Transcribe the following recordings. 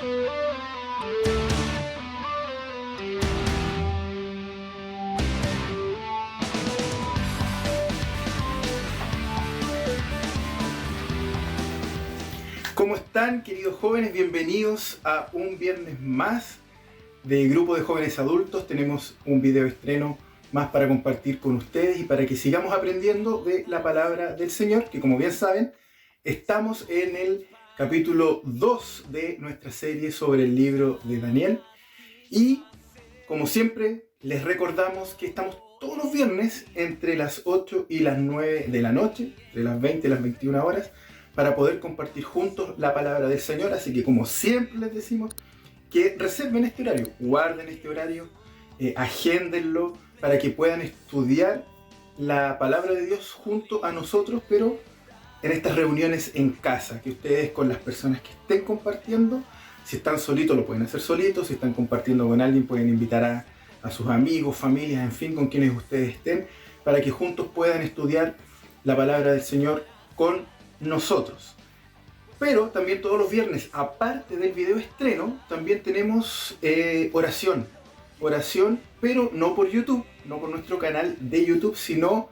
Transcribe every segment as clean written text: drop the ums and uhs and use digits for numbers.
¿Cómo están, queridos jóvenes? Bienvenidos a un viernes más de Grupo de Jóvenes Adultos. Tenemos un video estreno más para compartir con ustedes y para que sigamos aprendiendo de la palabra del Señor, que como bien saben, estamos en el capítulo 2 de nuestra serie sobre el libro de Daniel. Y como siempre, les recordamos que estamos todos los viernes entre las 8 y las 9 de la noche, de las 20 y las 21 horas, para poder compartir juntos la palabra del Señor. Así que como siempre les decimos, que reserven este horario, guarden este horario, agéndenlo para que puedan estudiar la palabra de Dios junto a nosotros, pero en estas reuniones en casa, que ustedes con las personas que estén compartiendo, si están solitos lo pueden hacer solitos, si están compartiendo con alguien pueden invitar a sus amigos, familias, en fin, con quienes ustedes estén, para que juntos puedan estudiar la palabra del Señor con nosotros. Pero también todos los viernes, aparte del video estreno, también tenemos oración, pero no por YouTube, no por nuestro canal de YouTube, sino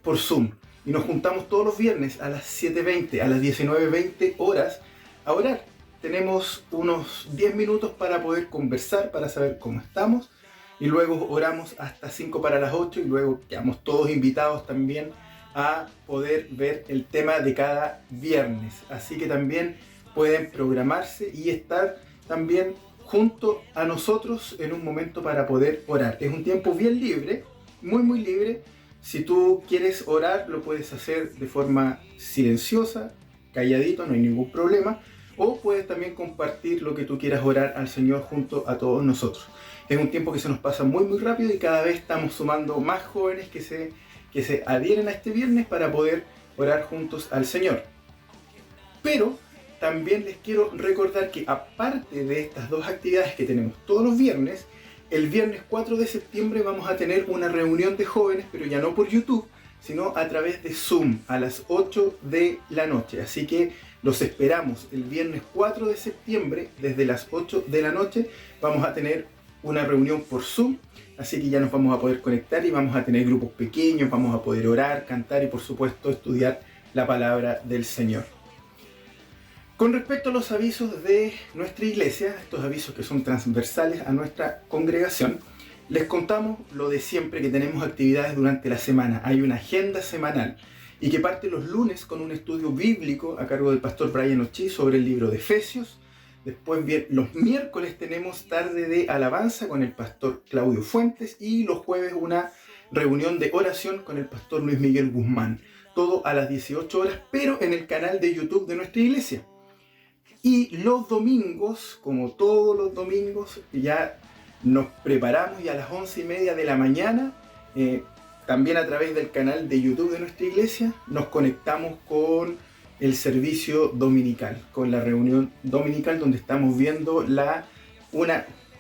por Zoom. Y nos juntamos todos los viernes a las 7:20, a las 19:20 horas a orar. Tenemos unos 10 minutos para poder conversar, para saber cómo estamos, y luego oramos hasta 5 para las 8 y luego quedamos todos invitados también a poder ver el tema de cada viernes. Así que también pueden programarse y estar también junto a nosotros en un momento para poder orar. Es un tiempo bien libre, muy libre. Si tú quieres orar, lo puedes hacer de forma silenciosa, calladito, no hay ningún problema. O puedes también compartir lo que tú quieras orar al Señor junto a todos nosotros. Es un tiempo que se nos pasa muy rápido y cada vez estamos sumando más jóvenes que se adhieren a este viernes para poder orar juntos al Señor. Pero también les quiero recordar que aparte de estas dos actividades que tenemos todos los viernes, el viernes 4 de septiembre vamos a tener una reunión de jóvenes, pero ya no por YouTube, sino a través de Zoom a las 8 de la noche. Así que los esperamos el viernes 4 de septiembre desde las 8 de la noche. Vamos a tener una reunión por Zoom, así que ya nos vamos a poder conectar y vamos a tener grupos pequeños, vamos a poder orar, cantar y por supuesto estudiar la palabra del Señor. Con respecto a los avisos de nuestra iglesia, estos avisos que son transversales a nuestra congregación, les contamos lo de siempre, que tenemos actividades durante la semana. Hay una agenda semanal y que parte los lunes con un estudio bíblico a cargo del pastor Brian Ochi sobre el libro de Efesios. Después los miércoles tenemos tarde de alabanza con el pastor Claudio Fuentes y los jueves una reunión de oración con el pastor Luis Miguel Guzmán. Todo a las 18 horas, pero en el canal de YouTube de nuestra iglesia. Y los domingos, como todos los domingos, ya nos preparamos y a las 11:30 de la mañana, también a través del canal de YouTube de nuestra iglesia, nos conectamos con el servicio dominical, con la reunión dominical donde estamos viendo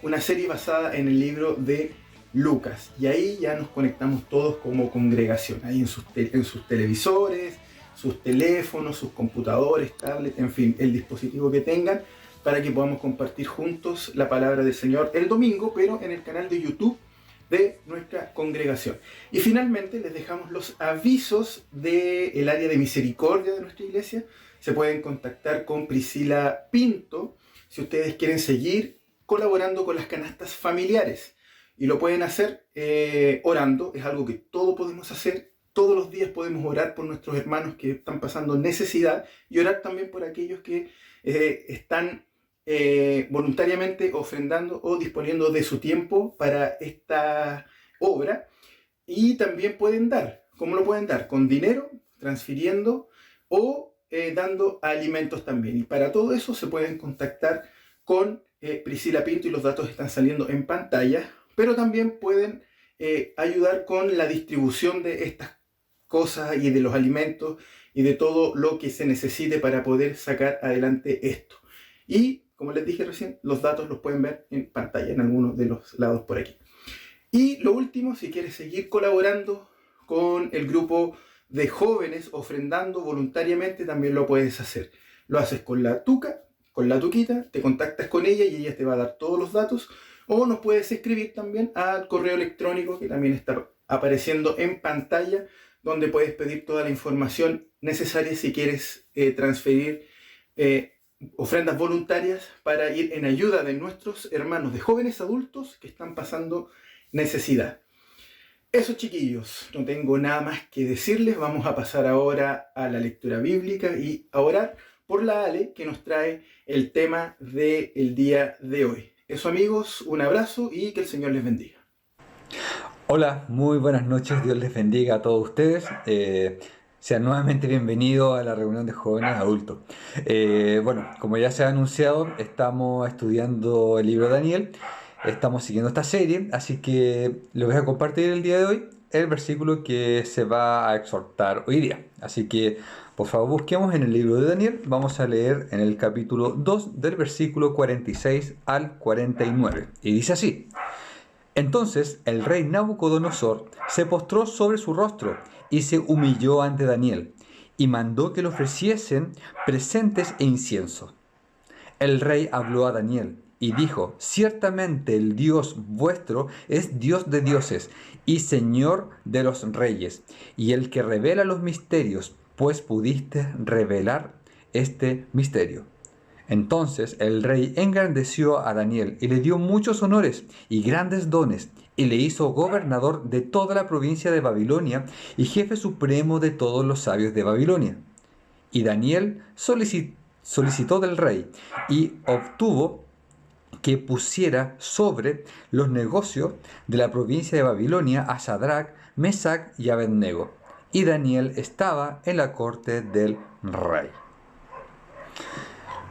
una serie basada en el libro de Lucas. Y ahí ya nos conectamos todos como congregación, ahí en sus televisores, sus teléfonos, sus computadores, tablets, en fin, el dispositivo que tengan, para que podamos compartir juntos la palabra del Señor el domingo, pero en el canal de YouTube de nuestra congregación. Y finalmente les dejamos los avisos del área de misericordia de nuestra iglesia. Se pueden contactar con Priscila Pinto si ustedes quieren seguir colaborando con las canastas familiares. Y lo pueden hacer orando, es algo que todos podemos hacer. Todos los días podemos orar por nuestros hermanos que están pasando necesidad y orar también por aquellos que están voluntariamente ofrendando o disponiendo de su tiempo para esta obra. Y también pueden dar. ¿Cómo lo pueden dar? Con dinero, transfiriendo o dando alimentos también. Y para todo eso se pueden contactar con Priscila Pinto y los datos están saliendo en pantalla. Pero también pueden ayudar con la distribución de estas cosas y de los alimentos y de todo lo que se necesite para poder sacar adelante esto. Y como les dije recién, los datos los pueden ver en pantalla en algunos de los lados por aquí. Y lo último, si quieres seguir colaborando con el grupo de jóvenes ofrendando voluntariamente, también lo puedes hacer. Lo haces con la tuca, con la tuquita, te contactas con ella y ella te va a dar todos los datos, o nos puedes escribir también al correo electrónico que también está apareciendo en pantalla, donde puedes pedir toda la información necesaria si quieres transferir ofrendas voluntarias para ir en ayuda de nuestros hermanos de jóvenes adultos que están pasando necesidad. Eso, chiquillos, no tengo nada más que decirles. Vamos a pasar ahora a la lectura bíblica y a orar por la Ale, que nos trae el tema del día de hoy. Eso, amigos, un abrazo y que el Señor les bendiga. Hola, muy buenas noches, Dios les bendiga a todos ustedes. Sean nuevamente bienvenidos a la reunión de jóvenes adultos. Bueno, como ya se ha anunciado, estamos estudiando el libro de Daniel, estamos siguiendo esta serie, así que les voy a compartir el día de hoy el versículo que se va a exhortar hoy día. Así que, por favor, busquemos en el libro de Daniel, vamos a leer en el capítulo 2 del versículo 46 al 49. Y dice así: Entonces el rey Nabucodonosor se postró sobre su rostro y se humilló ante Daniel, y mandó que le ofreciesen presentes e incienso. El rey habló a Daniel y dijo: Ciertamente el Dios vuestro es Dios de dioses y Señor de los reyes, y el que revela los misterios, pues pudiste revelar este misterio. Entonces el rey engrandeció a Daniel y le dio muchos honores y grandes dones, y le hizo gobernador de toda la provincia de Babilonia y jefe supremo de todos los sabios de Babilonia. Y Daniel solicitó del rey y obtuvo que pusiera sobre los negocios de la provincia de Babilonia a Sadrach, Mesach y Abednego. Y Daniel estaba en la corte del rey.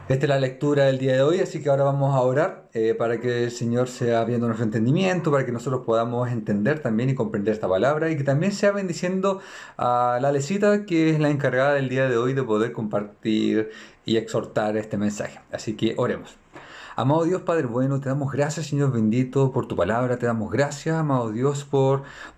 Esta es la lectura del día de hoy, así que ahora vamos a orar para que el Señor sea abriendo nuestro entendimiento, para que nosotros podamos entender también y comprender esta palabra, y que también sea bendiciendo a la Alecita, que es la encargada del día de hoy de poder compartir y exhortar este mensaje. Así que oremos. Amado Dios, Padre bueno, te damos gracias, Señor bendito, por tu palabra. Te damos gracias, amado Dios,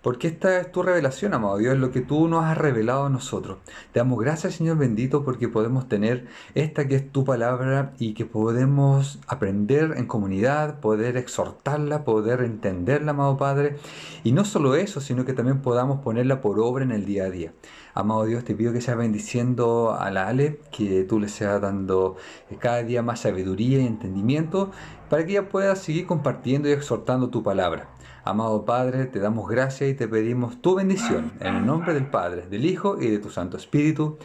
porque esta es tu revelación, amado Dios, lo que tú nos has revelado a nosotros. Te damos gracias, Señor bendito, porque podemos tener esta que es tu palabra y que podemos aprender en comunidad, poder exhortarla, poder entenderla, amado Padre. Y no solo eso, sino que también podamos ponerla por obra en el día a día. Amado Dios, te pido que seas bendiciendo a la Ale, que tú le seas dando cada día más sabiduría y entendimiento para que ella pueda seguir compartiendo y exhortando tu palabra. Amado Padre, te damos gracias y te pedimos tu bendición en el nombre del Padre, del Hijo y de tu Santo Espíritu.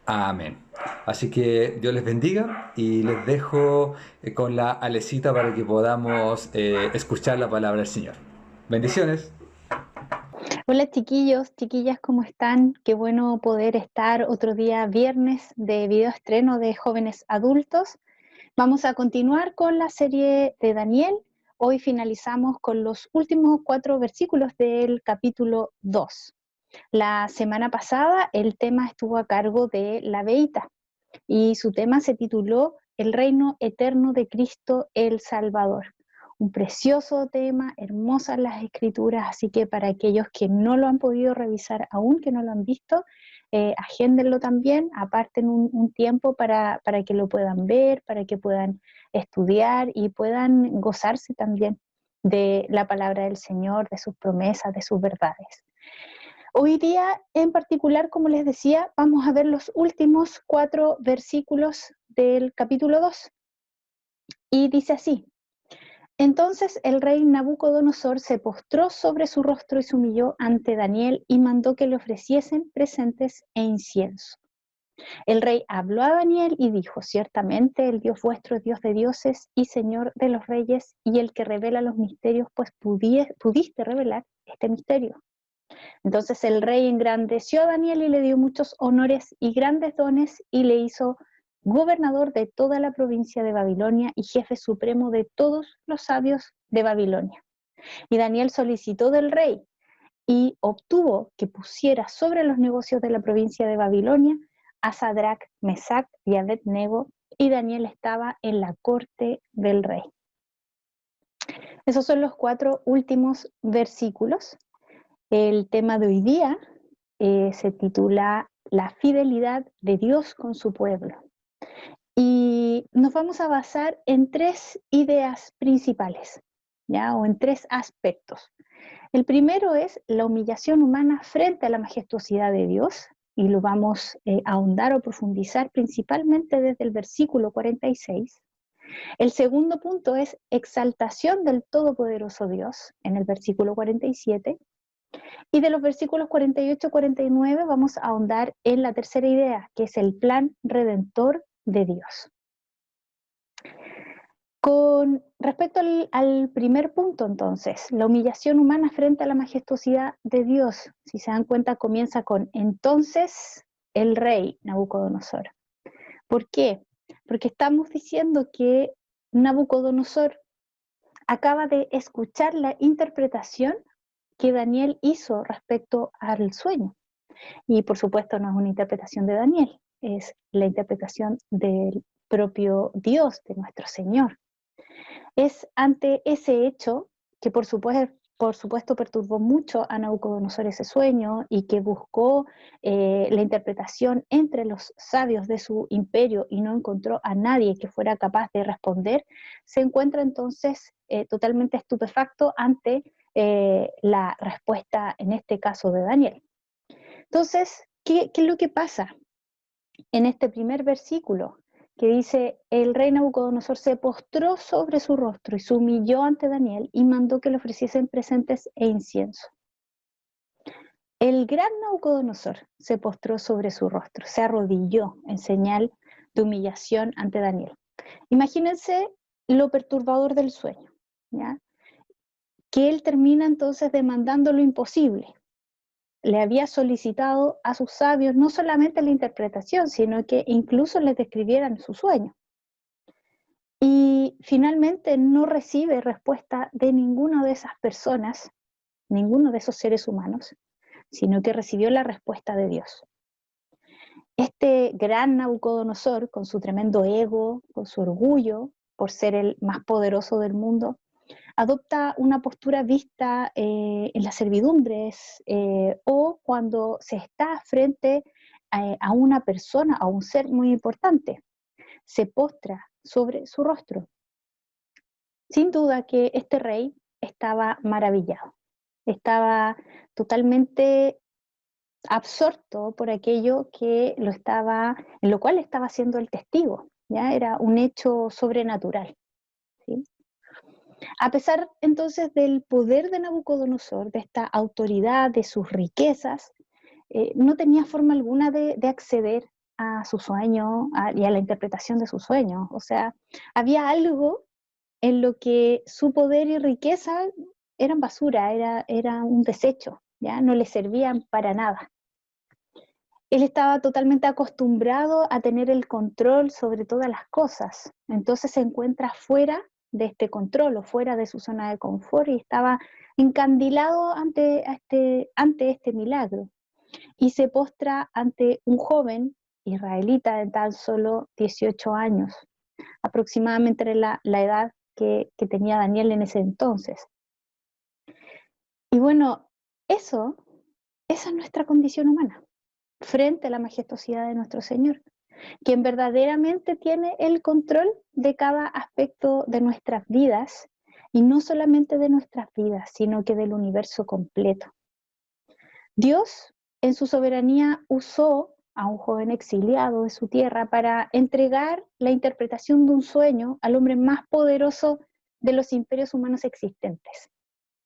Amén. Así que Dios les bendiga y les dejo con la Alecita para que podamos escuchar la palabra del Señor. Bendiciones. Hola chiquillos, chiquillas, ¿cómo están? Qué bueno poder estar otro día viernes de video estreno de jóvenes adultos. Vamos a continuar con la serie de Daniel. Hoy finalizamos con los últimos 4 versículos del capítulo 2. La semana pasada el tema estuvo a cargo de la Beita y su tema se tituló El reino eterno de Cristo el Salvador. Un precioso tema, hermosas las escrituras, así que para aquellos que no lo han podido revisar aún, que no lo han visto, agéndenlo también, aparten un tiempo para que lo puedan ver, para que puedan estudiar y puedan gozarse también de la palabra del Señor, de sus promesas, de sus verdades. Hoy día en particular, como les decía, vamos a ver los últimos 4 versículos del capítulo 2. Y dice así: Entonces el rey Nabucodonosor se postró sobre su rostro y se humilló ante Daniel y mandó que le ofreciesen presentes e incienso. El rey habló a Daniel y dijo: Ciertamente el Dios vuestro es Dios de dioses y Señor de los reyes, y el que revela los misterios, pues pudiste revelar este misterio. Entonces el rey engrandeció a Daniel y le dio muchos honores y grandes dones, y le hizo gobernador de toda la provincia de Babilonia y jefe supremo de todos los sabios de Babilonia. Y Daniel solicitó del rey y obtuvo que pusiera sobre los negocios de la provincia de Babilonia a Sadrach, Mesach y Abednego, y Daniel estaba en la corte del rey. Esos son los 4 últimos versículos. El tema de hoy día se titula La fidelidad de Dios con su pueblo. Y nos vamos a basar en 3 ideas principales, ¿ya? O en 3 aspectos. El primero es la humillación humana frente a la majestuosidad de Dios, y lo vamos a ahondar o profundizar principalmente desde el versículo 46. El segundo punto es exaltación del Todopoderoso Dios, en el versículo 47. Y de los versículos 48 y 49 vamos a ahondar en la tercera idea, que es el plan redentor de Dios. Con respecto al primer punto, entonces, la humillación humana frente a la majestuosidad de Dios, si se dan cuenta, comienza con entonces el rey Nabucodonosor. ¿Por qué? Porque estamos diciendo que Nabucodonosor acaba de escuchar la interpretación que Daniel hizo respecto al sueño. Y por supuesto no es una interpretación de Daniel, es la interpretación del propio Dios, de nuestro Señor. Es ante ese hecho que por supuesto perturbó mucho a Nabucodonosor ese sueño, y que buscó la interpretación entre los sabios de su imperio y no encontró a nadie que fuera capaz de responder. Se encuentra entonces totalmente estupefacto ante la respuesta, en este caso de Daniel. Entonces, ¿qué es lo que pasa en este primer versículo? Que dice, el rey Nabucodonosor se postró sobre su rostro y se humilló ante Daniel y mandó que le ofreciesen presentes e incienso. El gran Nabucodonosor se postró sobre su rostro, se arrodilló en señal de humillación ante Daniel. Imagínense lo perturbador del sueño, ¿ya? Que él termina entonces demandando lo imposible. Le había solicitado a sus sabios no solamente la interpretación, sino que incluso les describieran su sueño. Y finalmente no recibe respuesta de ninguna de esas personas, ninguno de esos seres humanos, sino que recibió la respuesta de Dios. Este gran Nabucodonosor, con su tremendo ego, con su orgullo por ser el más poderoso del mundo, adopta una postura vista en las servidumbres o cuando se está frente a una persona, a un ser muy importante. Se postra sobre su rostro. Sin duda que este rey estaba maravillado, estaba totalmente absorto por aquello en lo cual estaba siendo el testigo, ¿ya? Era un hecho sobrenatural, ¿sí? A pesar entonces del poder de Nabucodonosor, de esta autoridad, de sus riquezas, no tenía forma alguna de acceder a su sueño y a la interpretación de su sueño. O sea, había algo en lo que su poder y riqueza eran basura, era un desecho, ¿ya? No le servían para nada. Él estaba totalmente acostumbrado a tener el control sobre todas las cosas, entonces se encuentra fuera de este control o fuera de su zona de confort y estaba encandilado ante este milagro, y se postra ante un joven israelita de tan solo 18 años, aproximadamente la edad que tenía Daniel en ese entonces. Y bueno, esa es nuestra condición humana frente a la majestuosidad de nuestro Señor, quien verdaderamente tiene el control de cada aspecto de nuestras vidas, y no solamente de nuestras vidas, sino que del universo completo. Dios, en su soberanía, usó a un joven exiliado de su tierra para entregar la interpretación de un sueño al hombre más poderoso de los imperios humanos existentes,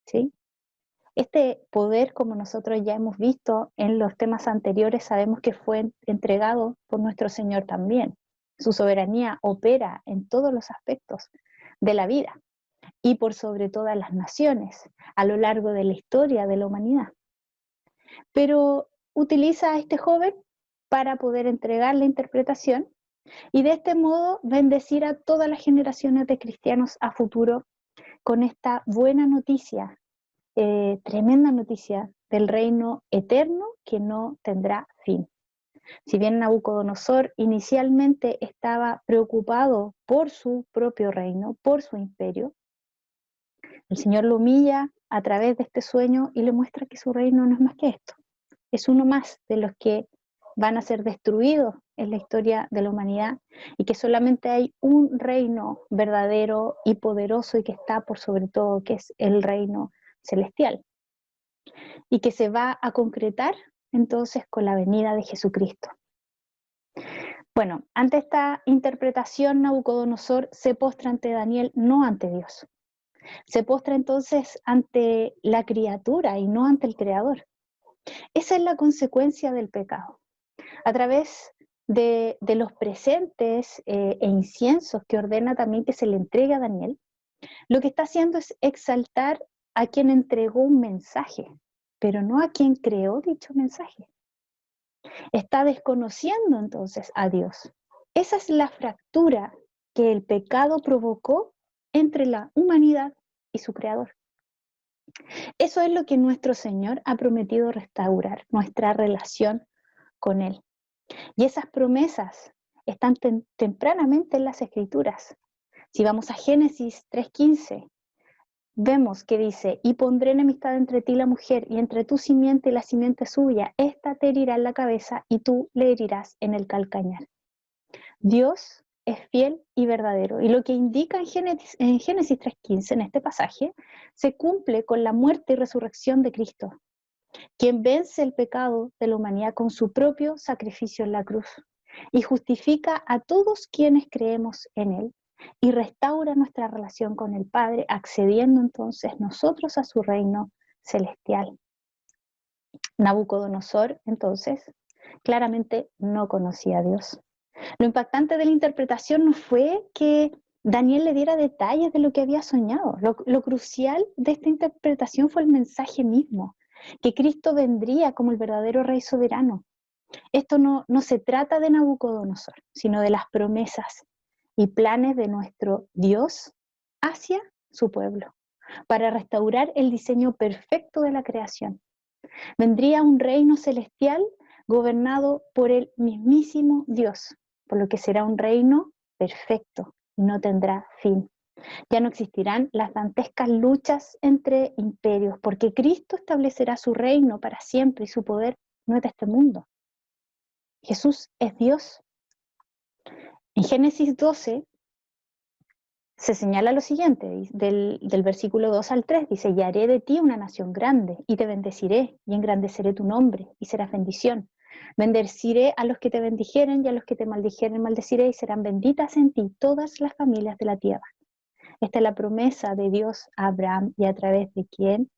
¿sí? Este poder, como nosotros ya hemos visto en los temas anteriores, sabemos que fue entregado por nuestro Señor también. Su soberanía opera en todos los aspectos de la vida y por sobre todas las naciones a lo largo de la historia de la humanidad. Pero utiliza a este joven para poder entregar la interpretación y de este modo bendecir a todas las generaciones de cristianos a futuro con esta buena noticia, tremenda noticia del reino eterno que no tendrá fin. Si bien Nabucodonosor inicialmente estaba preocupado por su propio reino, por su imperio, el Señor lo humilla a través de este sueño y le muestra que su reino no es más que esto. Es uno más de los que van a ser destruidos en la historia de la humanidad y que solamente hay un reino verdadero y poderoso y que está por sobre todo, que es el reino celestial, y que se va a concretar entonces con la venida de Jesucristo. Bueno, ante esta interpretación, Nabucodonosor se postra ante Daniel, no ante Dios. Se postra entonces ante la criatura y no ante el Creador. Esa es la consecuencia del pecado. A través de los presentes e inciensos que ordena también que se le entregue a Daniel, lo que está haciendo es exaltar a quien entregó un mensaje, pero no a quien creó dicho mensaje. Está desconociendo entonces a Dios. Esa es la fractura que el pecado provocó entre la humanidad y su creador. Eso es lo que nuestro Señor ha prometido restaurar, nuestra relación con Él. Y esas promesas están tempranamente en las Escrituras. Si vamos a Génesis 3:15, vemos que dice, y pondré enemistad entre ti y la mujer, y entre tu simiente y la simiente suya, ésta te herirá en la cabeza, y tú le herirás en el calcañar. Dios es fiel y verdadero, y lo que indica en Génesis 3:15, en este pasaje, se cumple con la muerte y resurrección de Cristo, quien vence el pecado de la humanidad con su propio sacrificio en la cruz, y justifica a todos quienes creemos en Él, y restaura nuestra relación con el Padre, accediendo entonces nosotros a su reino celestial. Nabucodonosor, entonces, claramente no conocía a Dios. Lo impactante de la interpretación no fue que Daniel le diera detalles de lo que había soñado. Lo crucial de esta interpretación fue el mensaje mismo, que Cristo vendría como el verdadero Rey soberano. Esto no se trata de Nabucodonosor, sino de las promesas y planes de nuestro Dios hacia su pueblo, para restaurar el diseño perfecto de la creación. Vendría un reino celestial gobernado por el mismísimo Dios, por lo que será un reino perfecto y no tendrá fin. Ya no existirán las dantescas luchas entre imperios, porque Cristo establecerá su reino para siempre y su poder no es de este mundo. Jesús es Dios. En Génesis 12 se señala lo siguiente, del versículo 2 al 3, dice, y haré de ti una nación grande, y te bendeciré, y engrandeceré tu nombre, y serás bendición. Bendeciré a los que te bendijeren, y a los que te maldijeren maldeciré, y serán benditas en ti todas las familias de la tierra. Esta es la promesa de Dios a Abraham, y a través de quien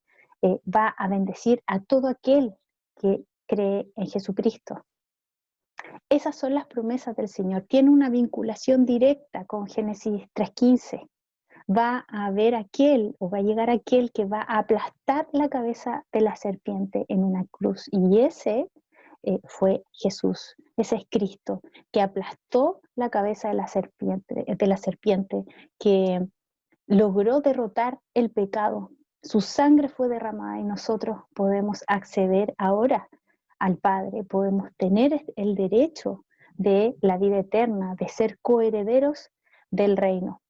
va a bendecir a todo aquel que cree en Jesucristo. Esas son las promesas del Señor. Tiene una vinculación directa con Génesis 3:15. Va a haber aquel, o va a llegar aquel que va a aplastar la cabeza de la serpiente en una cruz. Y ese fue Jesús. Ese es Cristo, que aplastó la cabeza de la serpiente, que logró derrotar el pecado. Su sangre fue derramada y nosotros podemos acceder ahora al Padre, podemos tener el derecho de la vida eterna, de ser coherederos del reino.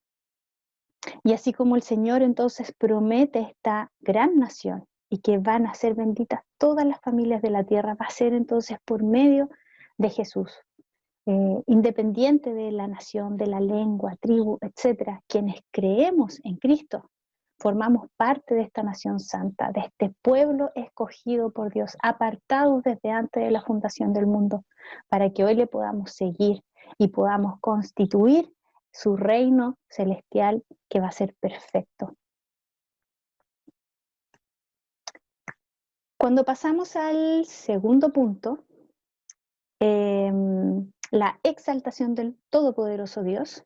Y así como el Señor entonces promete esta gran nación y que van a ser benditas todas las familias de la tierra, va a ser entonces por medio de Jesús. Independiente de la nación, de la lengua, tribu, etcétera, quienes creemos en Cristo, formamos parte de esta nación santa, de este pueblo escogido por Dios, apartados desde antes de la fundación del mundo, para que hoy le podamos seguir y podamos constituir su reino celestial que va a ser perfecto. Cuando pasamos al segundo punto, la exaltación del Todopoderoso Dios,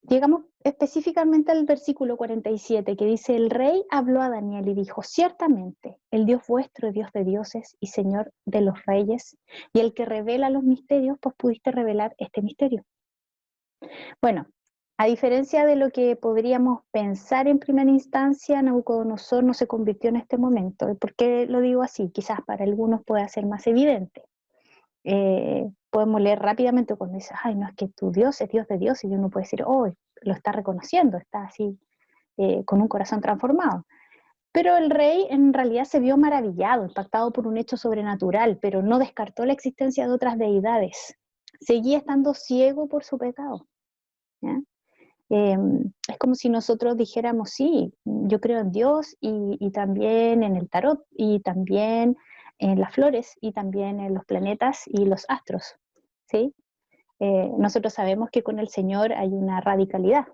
llegamos específicamente al versículo 47, que dice, el rey habló a Daniel y dijo, ciertamente, el Dios vuestro es Dios de dioses y Señor de los reyes, y el que revela los misterios, pues pudiste revelar este misterio. Bueno, a diferencia de lo que podríamos pensar en primera instancia, Nabucodonosor no se convirtió en este momento. ¿Por qué lo digo así? Quizás para algunos pueda ser más evidente. Podemos leer rápidamente cuando dice, ay, no, es que tu Dios es Dios de Dios, y uno puede decir, oh, lo está reconociendo, está así con un corazón transformado. Pero el rey en realidad se vio maravillado, impactado por un hecho sobrenatural, pero no descartó la existencia de otras deidades. seguía estando ciego por su pecado, ¿ya? Es como si nosotros dijéramos, sí, yo creo en Dios y también en el tarot, y también en las flores, y también en los planetas y los astros, ¿sí? Nosotros sabemos que con el Señor hay una radicalidad,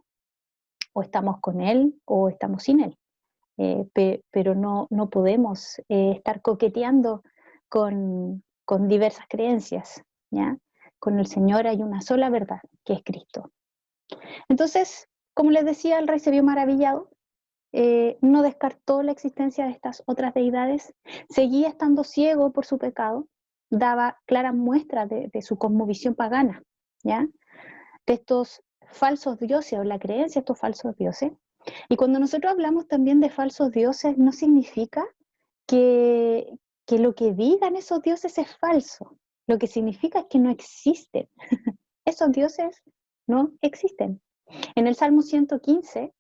o estamos con Él o estamos sin Él, pero no podemos estar coqueteando con diversas creencias, ¿ya? Con el Señor hay una sola verdad, que es Cristo. Entonces, como les decía, el rey se vio maravillado, no descartó la existencia de estas otras deidades, seguía estando ciego por su pecado, daba claras muestras de su cosmovisión pagana, ¿ya? De estos falsos dioses o la creencia de estos falsos dioses. Y cuando nosotros hablamos también de falsos dioses, no significa que, que lo que digan esos dioses es falso. Lo que significa es que no existen. Esos dioses no existen. En el Salmo 115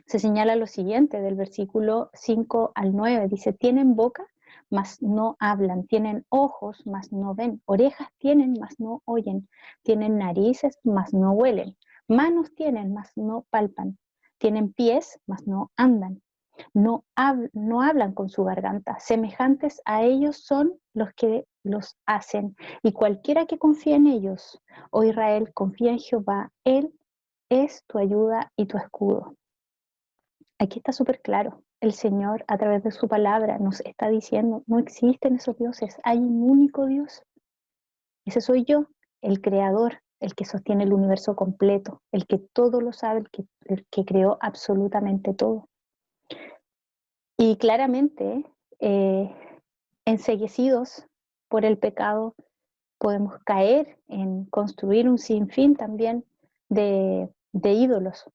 se señala lo siguiente, del versículo 5 al 9, dice, tienen boca, mas no hablan, tienen ojos, mas no ven, orejas tienen, mas no oyen, tienen narices, mas no huelen, manos tienen, mas no palpan, tienen pies, mas no andan, no hablan con su garganta, semejantes a ellos son los que los hacen, y cualquiera que confía en ellos, oh Israel, confía en Jehová, Él es tu ayuda y tu escudo. Aquí está súper claro. El Señor, a través de su palabra, nos está diciendo, no existen esos dioses, hay un único Dios. Ese soy yo, el creador, el que sostiene el universo completo, el que todo lo sabe, el que creó absolutamente todo. Y claramente, enceguecidos por el pecado, podemos caer en construir un sinfín también de ídolos.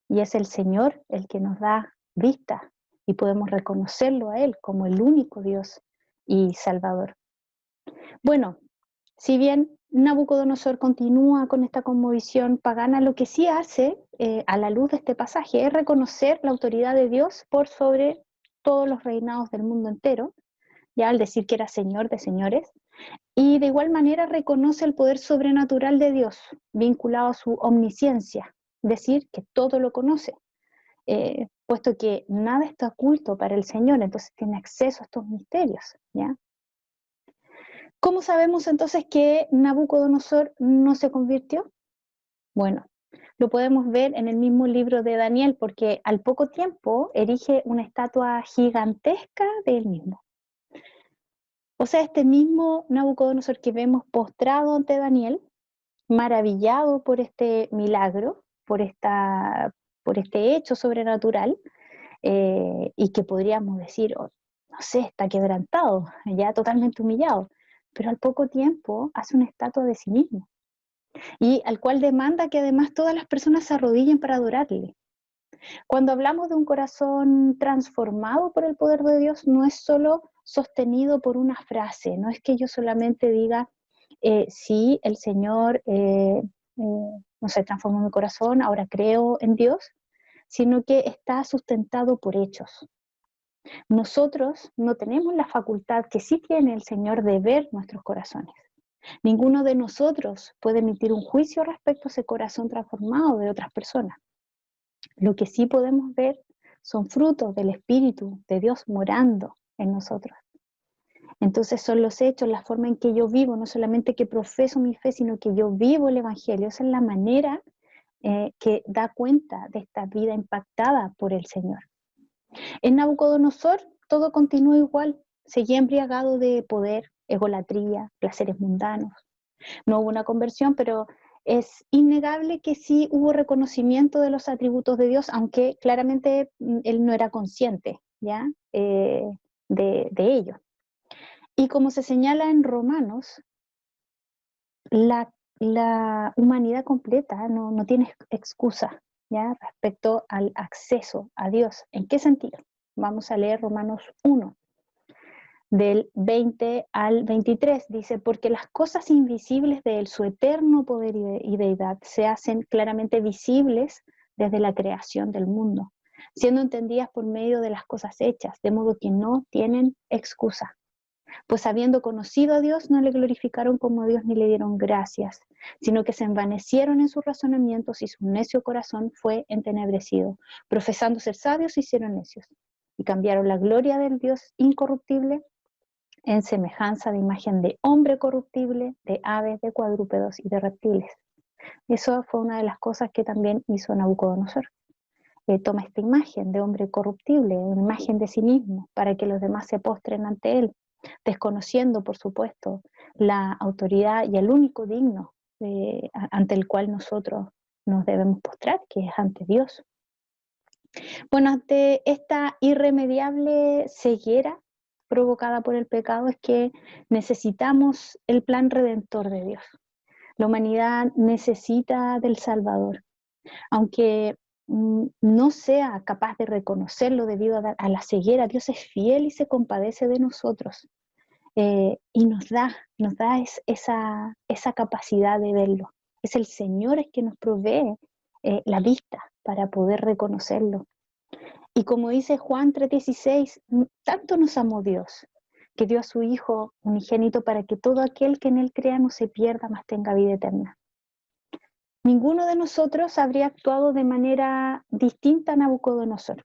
Y es el Señor el que nos da vista y podemos reconocerlo a Él como el único Dios y Salvador. Bueno, si bien Nabucodonosor continúa con esta cosmovisión pagana, lo que sí hace a la luz de este pasaje es reconocer la autoridad de Dios por sobre todos los reinados del mundo entero, ya al decir que era Señor de señores, y de igual manera reconoce el poder sobrenatural de Dios vinculado a su omnisciencia, decir que todo lo conoce. Puesto que nada está oculto para el Señor, entonces tiene acceso a estos misterios, ¿ya? ¿Cómo sabemos entonces que Nabucodonosor no se convirtió? Bueno, lo podemos ver en el mismo libro de Daniel, porque al poco tiempo erige una estatua gigantesca de él mismo. O sea, este mismo Nabucodonosor que vemos postrado ante Daniel, maravillado por este milagro, por este hecho sobrenatural, y que podríamos decir, oh, no sé, está quebrantado, ya totalmente humillado, pero al poco tiempo hace una estatua de sí mismo, y al cual demanda que además todas las personas se arrodillen para adorarle. Cuando hablamos de un corazón transformado por el poder de Dios, no es solo sostenido por una frase, no es que yo solamente diga, sí, el Señor, no sé, transformó mi corazón, ahora creo en Dios, sino que está sustentado por hechos. Nosotros no tenemos la facultad que sí tiene el Señor de ver nuestros corazones. Ninguno de nosotros puede emitir un juicio respecto a ese corazón transformado de otras personas. Lo que sí podemos ver son frutos del Espíritu de Dios morando en nosotros. Entonces son los hechos, la forma en que yo vivo, no solamente que profeso mi fe, sino que yo vivo el Evangelio. Esa es la manera que da cuenta de esta vida impactada por el Señor. En Nabucodonosor todo continúa igual, seguía embriagado de poder, egolatría, placeres mundanos. No hubo una conversión, pero es innegable que sí hubo reconocimiento de los atributos de Dios, aunque claramente él no era consciente, ¿ya? De ello. Y como se señala en Romanos, la humanidad completa no tiene excusa, ¿ya? Respecto al acceso a Dios. ¿En qué sentido? Vamos a leer Romanos 1, del 20 al 23. Dice, porque las cosas invisibles de Él, su eterno poder y deidad, se hacen claramente visibles desde la creación del mundo, siendo entendidas por medio de las cosas hechas, de modo que no tienen excusa. Pues habiendo conocido a Dios, no le glorificaron como Dios ni le dieron gracias, sino que se envanecieron en sus razonamientos y su necio corazón fue entenebrecido. Profesando ser sabios, se hicieron necios y cambiaron la gloria del Dios incorruptible en semejanza de imagen de hombre corruptible, de aves, de cuadrúpedos y de reptiles. Eso fue una de las cosas que también hizo Nabucodonosor. Toma esta imagen de hombre corruptible, una imagen de sí mismo, para que los demás se postren ante él, desconociendo, por supuesto, la autoridad y el único digno ante el cual nosotros nos debemos postrar, que es ante Dios. Bueno, ante esta irremediable ceguera provocada por el pecado es que necesitamos el plan redentor de Dios. La humanidad necesita del Salvador, aunque no sea capaz de reconocerlo debido a la ceguera. Dios es fiel y se compadece de nosotros, y nos da esa capacidad de verlo. Es el Señor el que nos provee la vista para poder reconocerlo. Y como dice Juan 3:16, tanto nos amó Dios, que dio a su Hijo unigénito para que todo aquel que en Él crea no se pierda, mas tenga vida eterna. Ninguno de nosotros habría actuado de manera distinta a Nabucodonosor,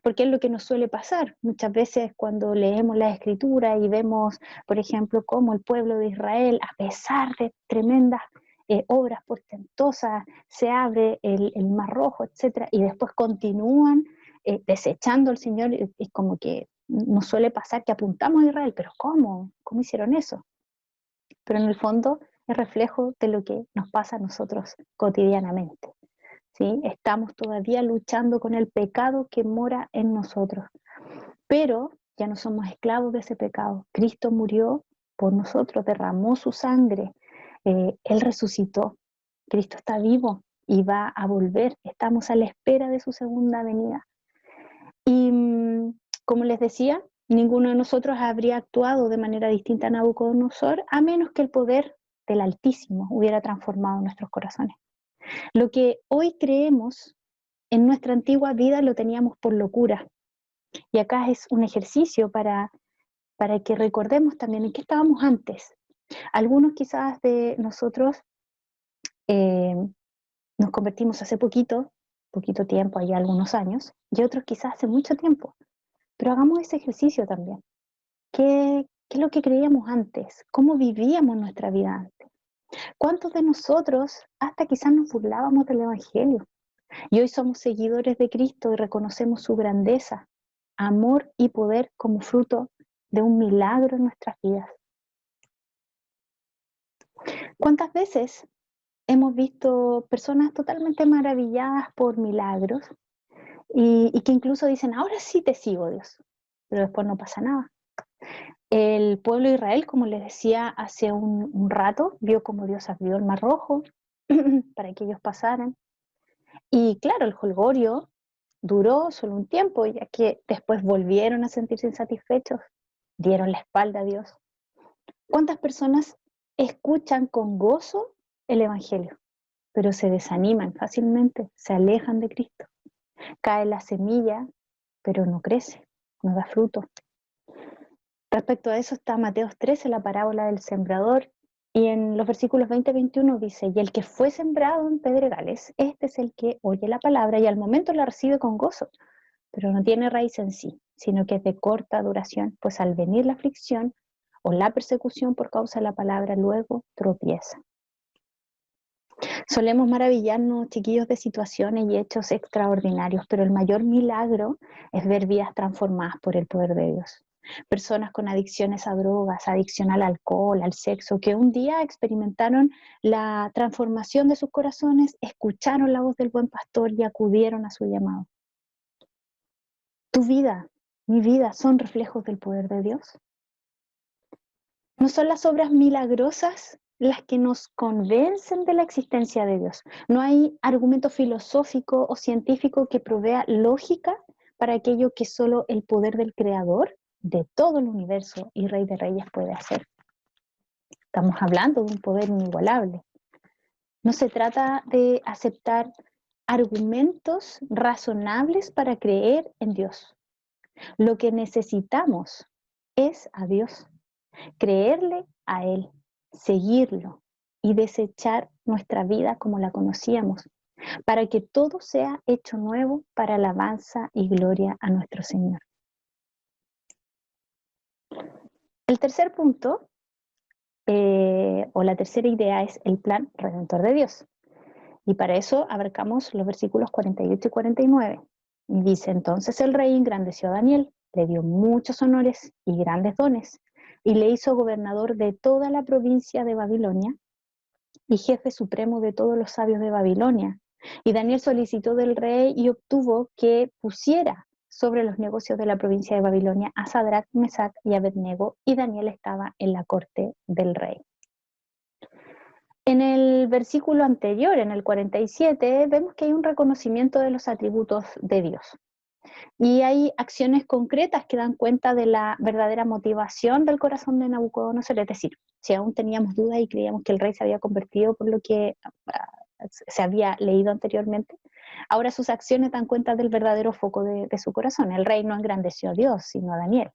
porque es lo que nos suele pasar. Muchas veces cuando leemos la Escritura y vemos, por ejemplo, cómo el pueblo de Israel, a pesar de tremendas obras portentosas, se abre el Mar Rojo, etc., y después continúan desechando al Señor, es como que nos suele pasar que apuntamos a Israel, pero ¿cómo? ¿Cómo hicieron eso? Pero en el fondo es reflejo de lo que nos pasa a nosotros cotidianamente, ¿sí? Estamos todavía luchando con el pecado que mora en nosotros, pero ya no somos esclavos de ese pecado. Cristo murió por nosotros, derramó su sangre, Él resucitó, Cristo está vivo y va a volver. Estamos a la espera de su segunda venida. Y como les decía, ninguno de nosotros habría actuado de manera distinta a Nabucodonosor, a menos que el poder del Altísimo hubiera transformado nuestros corazones. Lo que hoy creemos en nuestra antigua vida lo teníamos por locura. Y acá es un ejercicio para que recordemos también en qué estábamos antes. Algunos quizás de nosotros nos convertimos hace poquito tiempo, hay algunos años, y otros quizás hace mucho tiempo. Pero hagamos ese ejercicio también. ¿Qué es lo que creíamos antes? ¿Cómo vivíamos nuestra vida antes? ¿Cuántos de nosotros hasta quizás nos burlábamos del Evangelio? Y hoy somos seguidores de Cristo y reconocemos su grandeza, amor y poder como fruto de un milagro en nuestras vidas. ¿Cuántas veces hemos visto personas totalmente maravilladas por milagros y que incluso dicen, ahora sí te sigo, Dios, pero después no pasa nada? El pueblo de Israel, como les decía hace un rato, vio como Dios abrió el Mar Rojo para que ellos pasaran. Y claro, el jolgorio duró solo un tiempo, ya que después volvieron a sentirse insatisfechos, dieron la espalda a Dios. ¿Cuántas personas escuchan con gozo el Evangelio, pero se desaniman fácilmente, se alejan de Cristo? Cae la semilla, pero no crece, no da fruto. Respecto a eso está Mateo 13, la parábola del sembrador, y en los versículos 20-21 dice, y el que fue sembrado en pedregales, este es el que oye la palabra y al momento la recibe con gozo, pero no tiene raíz en sí, sino que es de corta duración, pues al venir la aflicción o la persecución por causa de la palabra, luego tropieza. Solemos maravillarnos, chiquillos, de situaciones y hechos extraordinarios, pero el mayor milagro es ver vidas transformadas por el poder de Dios. Personas con adicciones a drogas, adicción al alcohol, al sexo, que un día experimentaron la transformación de sus corazones, escucharon la voz del buen pastor y acudieron a su llamado. Tu vida, mi vida, son reflejos del poder de Dios. No son las obras milagrosas las que nos convencen de la existencia de Dios. No hay argumento filosófico o científico que provea lógica para aquello que solo el poder del Creador de todo el universo y Rey de Reyes puede hacer. Estamos hablando de un poder inigualable. No se trata de aceptar argumentos razonables para creer en Dios. Lo que necesitamos es a Dios. creerle a Él, seguirlo y desechar nuestra vida como la conocíamos, para que todo sea hecho nuevo para alabanza y gloria a nuestro Señor. El tercer punto, o la tercera idea, es el plan redentor de Dios. Y para eso abarcamos los versículos 48 y 49. Y dice: entonces el rey engrandeció a Daniel, le dio muchos honores y grandes dones, y le hizo gobernador de toda la provincia de Babilonia y jefe supremo de todos los sabios de Babilonia. Y Daniel solicitó del rey y obtuvo que pusiera sobre los negocios de la provincia de Babilonia a Sadrach, Mesach y Abednego, y Daniel estaba en la corte del rey. En el versículo anterior, en el 47, vemos que hay un reconocimiento de los atributos de Dios. Y hay acciones concretas que dan cuenta de la verdadera motivación del corazón de Nabucodonosor. Es decir, si aún teníamos dudas y creíamos que el rey se había convertido por lo que se había leído anteriormente, ahora sus acciones dan cuenta del verdadero foco de su corazón. El rey no engrandeció a Dios, sino a Daniel.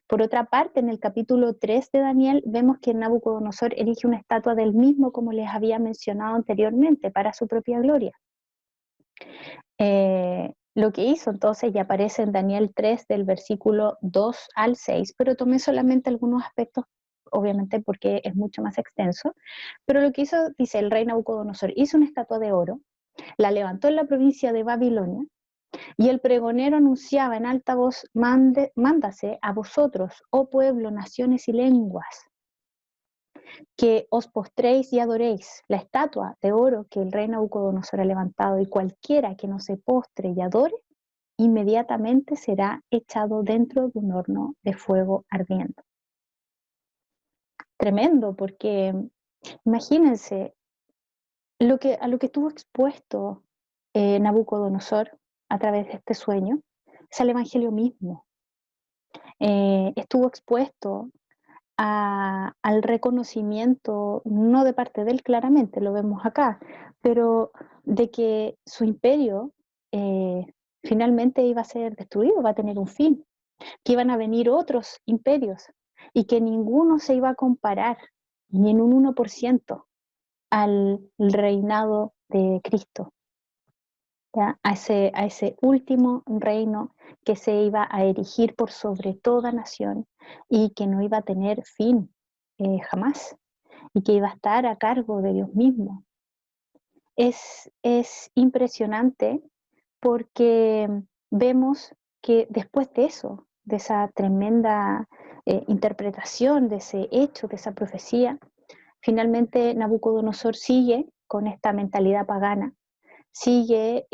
Por otra parte, en el capítulo 3 de Daniel, vemos que Nabucodonosor erige una estatua del mismo, como les había mencionado anteriormente, para su propia gloria. Lo que hizo entonces, ya aparece en Daniel 3 del versículo 2 al 6, pero tomé solamente algunos aspectos, obviamente porque es mucho más extenso, pero lo que hizo, dice, el rey Nabucodonosor hizo una estatua de oro, la levantó en la provincia de Babilonia, y el pregonero anunciaba en alta voz: mándase a vosotros, oh pueblo, naciones y lenguas, que os postréis y adoréis la estatua de oro que el rey Nabucodonosor ha levantado, y cualquiera que no se postre y adore, inmediatamente será echado dentro de un horno de fuego ardiendo. Tremendo, porque imagínense a lo que estuvo expuesto Nabucodonosor a través de este sueño. Es el Evangelio mismo. Estuvo expuesto al reconocimiento, no de parte de él claramente, lo vemos acá, pero de que su imperio finalmente iba a ser destruido, va a tener un fin, que iban a venir otros imperios y que ninguno se iba a comparar ni en un 1% al reinado de Cristo. ¿Ya? A ese último reino que se iba a erigir por sobre toda nación y que no iba a tener fin jamás, y que iba a estar a cargo de Dios mismo. Es impresionante porque vemos que después de eso, de esa tremenda interpretación de ese hecho, de esa profecía, finalmente Nabucodonosor sigue con esta mentalidad pagana, sigue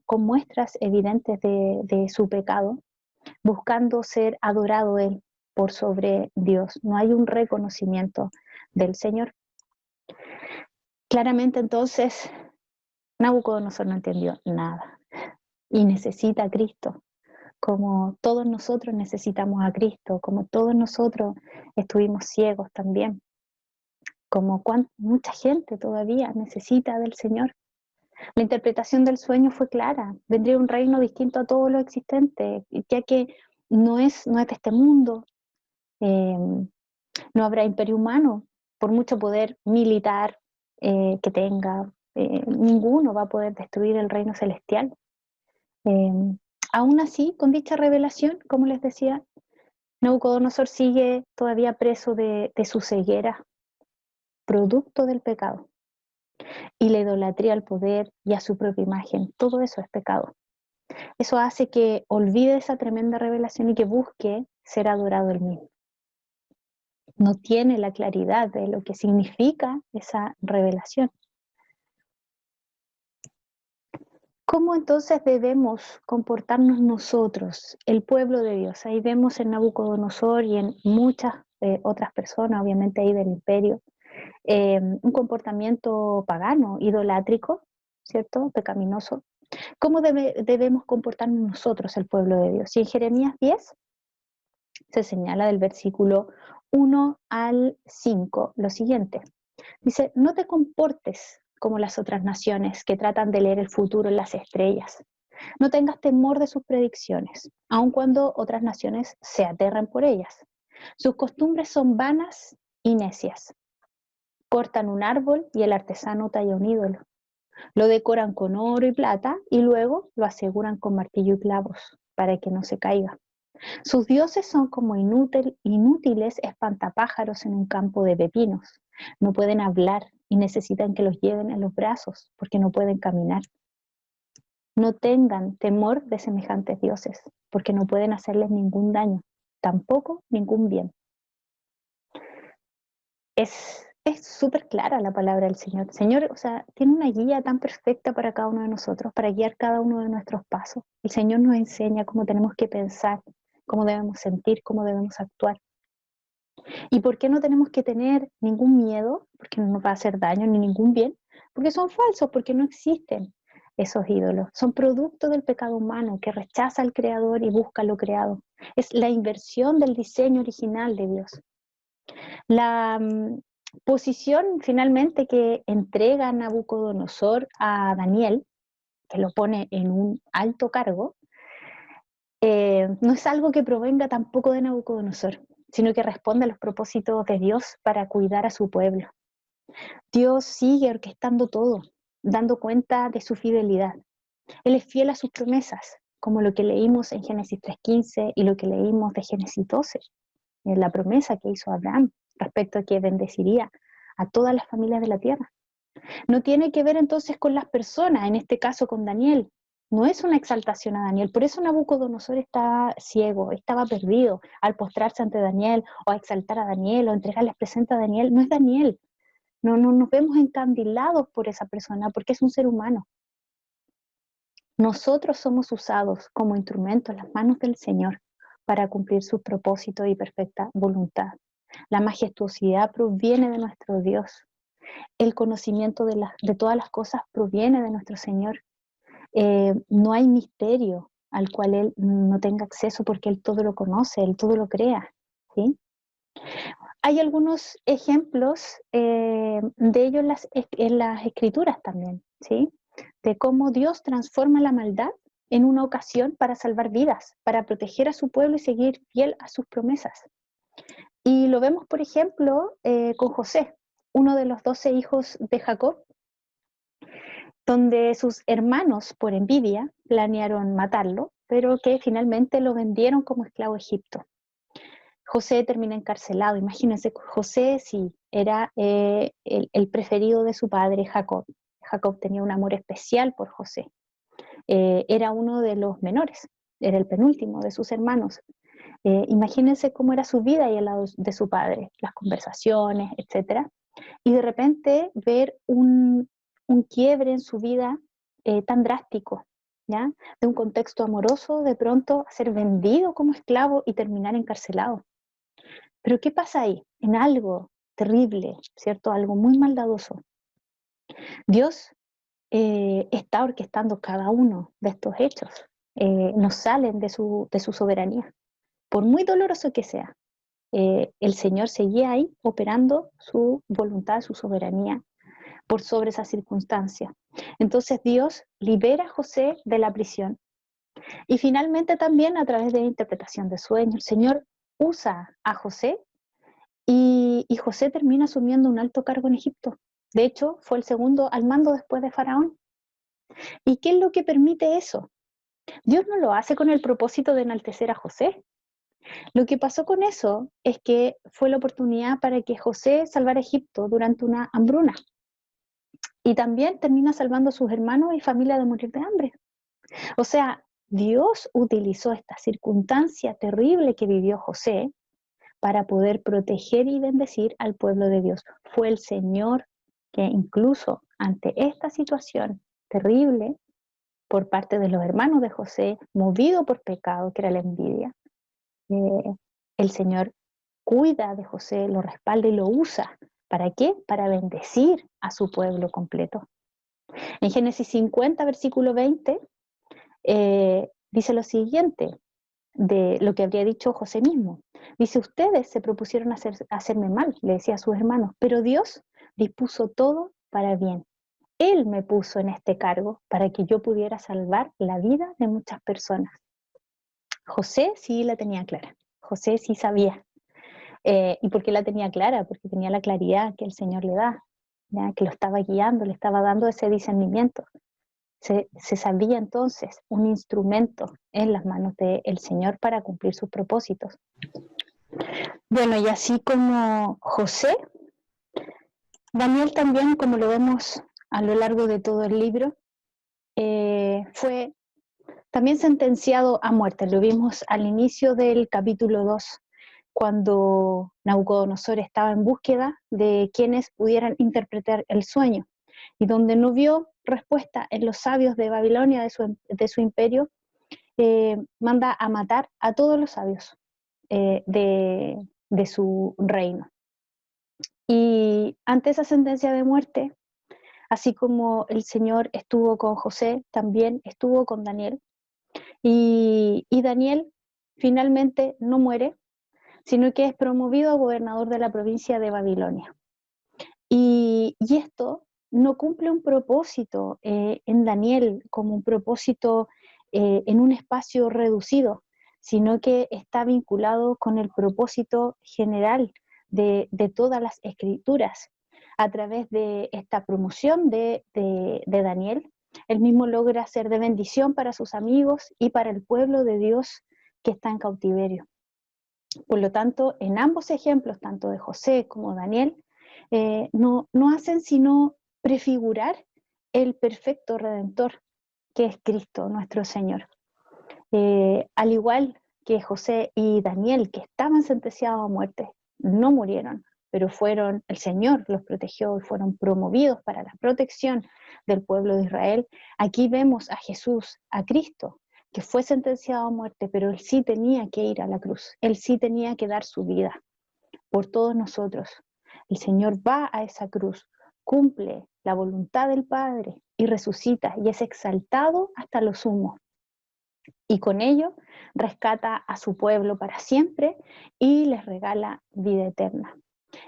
con muestras evidentes de su pecado, buscando ser adorado él por sobre Dios. No hay un reconocimiento del Señor. Claramente entonces Nabucodonosor no entendió nada y necesita a Cristo, como todos nosotros necesitamos a Cristo, como todos nosotros estuvimos ciegos también, como mucha gente todavía necesita del Señor. La interpretación del sueño fue clara: vendría un reino distinto a todo lo existente, ya que no es de este mundo. No habrá imperio humano, por mucho poder militar que tenga, ninguno va a poder destruir el reino celestial. Aún así, con dicha revelación, como les decía, Nabucodonosor sigue todavía preso de su ceguera, producto del pecado. Y la idolatría al poder y a su propia imagen, todo eso es pecado. Eso hace que olvide esa tremenda revelación y que busque ser adorado él mismo. No tiene la claridad de lo que significa esa revelación. ¿Cómo entonces debemos comportarnos nosotros, el pueblo de Dios? Ahí vemos en Nabucodonosor y en muchas otras personas, obviamente ahí del imperio, un comportamiento pagano, idolátrico, ¿cierto? Pecaminoso. ¿Cómo debemos comportarnos nosotros, el pueblo de Dios? Y en Jeremías 10 se señala del versículo 1 al 5 lo siguiente. Dice: no te comportes como las otras naciones que tratan de leer el futuro en las estrellas. No tengas temor de sus predicciones, aun cuando otras naciones se aterran por ellas. Sus costumbres son vanas y necias. Cortan un árbol y el artesano talla un ídolo. Lo decoran con oro y plata y luego lo aseguran con martillo y clavos para que no se caiga. Sus dioses son como inútiles espantapájaros en un campo de pepinos. No pueden hablar y necesitan que los lleven en los brazos porque no pueden caminar. No tengan temor de semejantes dioses porque no pueden hacerles ningún daño, tampoco ningún bien. Es súper clara la palabra del Señor. El Señor, o sea, tiene una guía tan perfecta para cada uno de nosotros, para guiar cada uno de nuestros pasos. El Señor nos enseña cómo tenemos que pensar, cómo debemos sentir, cómo debemos actuar. ¿Y por qué no tenemos que tener ningún miedo? Porque no nos va a hacer daño ni ningún bien. Porque son falsos, porque no existen esos ídolos. Son producto del pecado humano que rechaza al Creador y busca lo creado. Es la inversión del diseño original de Dios. La posición finalmente que entrega Nabucodonosor a Daniel, que lo pone en un alto cargo, no es algo que provenga tampoco de Nabucodonosor, sino que responde a los propósitos de Dios para cuidar a su pueblo. Dios sigue orquestando todo, dando cuenta de su fidelidad. Él es fiel a sus promesas, como lo que leímos en Génesis 3:15 y lo que leímos de Génesis 12, la promesa que hizo Abraham respecto a que bendeciría a todas las familias de la tierra. No tiene que ver entonces con las personas, en este caso con Daniel. No es una exaltación a Daniel. Por eso Nabucodonosor estaba ciego, estaba perdido al postrarse ante Daniel o a exaltar a Daniel o entregarles presente a Daniel. No es Daniel. No nos vemos encandilados por esa persona porque es un ser humano. Nosotros somos usados como instrumentos en las manos del Señor para cumplir sus propósitos y perfecta voluntad. La majestuosidad proviene de nuestro Dios. El conocimiento de todas las cosas proviene de nuestro Señor. No hay misterio al cual Él no tenga acceso porque Él todo lo conoce, Él todo lo crea, ¿sí? Hay algunos ejemplos de ello en las Escrituras también, ¿sí? De cómo Dios transforma la maldad en una ocasión para salvar vidas, para proteger a su pueblo y seguir fiel a sus promesas. Y lo vemos, por ejemplo, con José, uno de los 12 hijos de Jacob, donde sus hermanos, por envidia, planearon matarlo, pero que finalmente lo vendieron como esclavo a Egipto. José termina encarcelado. Imagínense, José sí era el preferido de su padre Jacob. Jacob tenía un amor especial por José. Era uno de los menores, era el penúltimo de sus hermanos. Imagínense cómo era su vida ahí al lado de su padre, las conversaciones, etc. Y de repente ver un quiebre en su vida tan drástico, ¿ya? De un contexto amoroso, de pronto a ser vendido como esclavo y terminar encarcelado. Pero ¿qué pasa ahí? En algo terrible, ¿cierto? Algo muy maldadoso. Dios está orquestando cada uno de estos hechos. No salen de su soberanía. Por muy doloroso que sea, el Señor seguía ahí operando su voluntad, su soberanía por sobre esa circunstancia. Entonces Dios libera a José de la prisión y finalmente también a través de la interpretación de sueños, el Señor usa a José y José termina asumiendo un alto cargo en Egipto. De hecho, fue el segundo al mando después de Faraón. ¿Y qué es lo que permite eso? Dios no lo hace con el propósito de enaltecer a José. Lo que pasó con eso es que fue la oportunidad para que José salvara a Egipto durante una hambruna. Y también termina salvando a sus hermanos y familia de morir de hambre. O sea, Dios utilizó esta circunstancia terrible que vivió José para poder proteger y bendecir al pueblo de Dios. Fue el Señor que incluso ante esta situación terrible por parte de los hermanos de José, movido por pecado, que era la envidia, el Señor cuida de José, lo respalda y lo usa. ¿Para qué? Para bendecir a su pueblo completo. En Génesis 50, versículo 20, dice lo siguiente, de lo que habría dicho José mismo. Dice, ustedes se propusieron hacerme mal, le decía a sus hermanos, pero Dios dispuso todo para bien. Él me puso en este cargo para que yo pudiera salvar la vida de muchas personas. José sí la tenía clara, José sí sabía ¿Y por qué la tenía clara? Porque tenía la claridad que el Señor le da, ¿ya? Que lo estaba guiando, le estaba dando ese discernimiento. Se sabía entonces un instrumento en las manos del Señor para cumplir sus propósitos. Bueno, y así como José, Daniel también, como lo vemos a lo largo de todo el libro, fue también sentenciado a muerte. Lo vimos al inicio del capítulo 2, cuando Nabucodonosor estaba en búsqueda de quienes pudieran interpretar el sueño, y donde no vio respuesta en los sabios de Babilonia, de su imperio, manda a matar a todos los sabios de su reino. Y ante esa sentencia de muerte, así como el Señor estuvo con José, también estuvo con Daniel. Y Daniel finalmente no muere, sino que es promovido a gobernador de la provincia de Babilonia. Y esto no cumple un propósito en Daniel como un propósito en un espacio reducido, sino que está vinculado con el propósito general de todas las escrituras. A través de esta promoción de Daniel, él mismo logra ser de bendición para sus amigos y para el pueblo de Dios que está en cautiverio. Por lo tanto, en ambos ejemplos, tanto de José como Daniel, no hacen sino prefigurar el perfecto Redentor, que es Cristo, nuestro Señor. Al igual que José y Daniel, que estaban sentenciados a muerte, no murieron, pero el Señor los protegió y fueron promovidos para la protección del pueblo de Israel. Aquí vemos a Jesús, a Cristo, que fue sentenciado a muerte, pero él sí tenía que ir a la cruz, él sí tenía que dar su vida por todos nosotros. El Señor va a esa cruz, cumple la voluntad del Padre y resucita y es exaltado hasta lo sumo. Y con ello rescata a su pueblo para siempre y les regala vida eterna.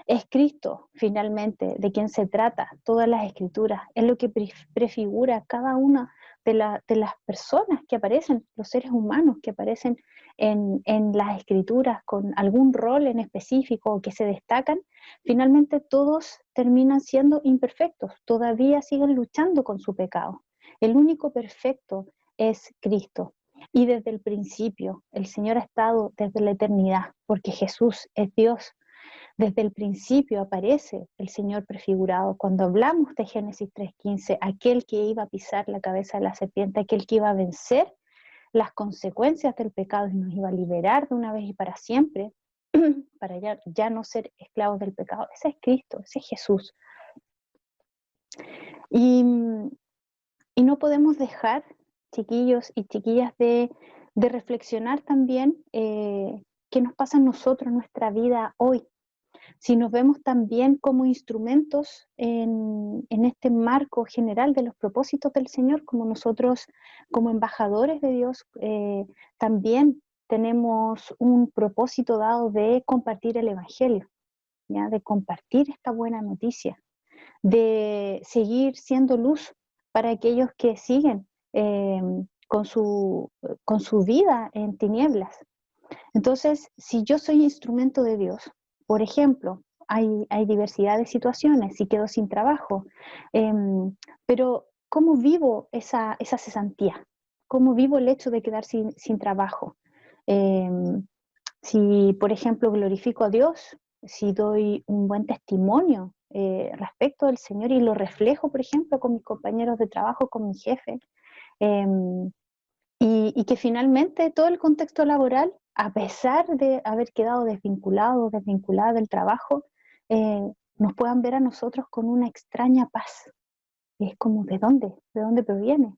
Es Cristo, finalmente, de quien se trata todas las escrituras, es lo que prefigura cada una de las personas que aparecen, los seres humanos que aparecen en las escrituras con algún rol en específico o que se destacan. Finalmente todos terminan siendo imperfectos, todavía siguen luchando con su pecado. El único perfecto es Cristo. Y desde el principio, el Señor ha estado desde la eternidad, porque Jesús es Dios. Desde el principio aparece el Señor prefigurado. Cuando hablamos de Génesis 3:15, aquel que iba a pisar la cabeza de la serpiente, aquel que iba a vencer las consecuencias del pecado y nos iba a liberar de una vez y para siempre, para ya no ser esclavos del pecado. Ese es Cristo, ese es Jesús. Y no podemos dejar, chiquillos y chiquillas, de reflexionar también qué nos pasa a nosotros en nuestra vida hoy. Si nos vemos también como instrumentos en este marco general de los propósitos del Señor, como nosotros, como embajadores de Dios, también tenemos un propósito dado de compartir el Evangelio, ¿ya? De compartir esta buena noticia, de seguir siendo luz para aquellos que siguen con su vida en tinieblas. Entonces, si yo soy instrumento de Dios, por ejemplo, hay diversidad de situaciones, si quedo sin trabajo, pero ¿cómo vivo esa cesantía? ¿Cómo vivo el hecho de quedar sin trabajo? Si, por ejemplo, glorifico a Dios, si doy un buen testimonio respecto del Señor y lo reflejo, por ejemplo, con mis compañeros de trabajo, con mi jefe, y que finalmente todo el contexto laboral, a pesar de haber quedado desvinculada del trabajo, nos puedan ver a nosotros con una extraña paz. Es como, ¿de dónde? ¿De dónde proviene?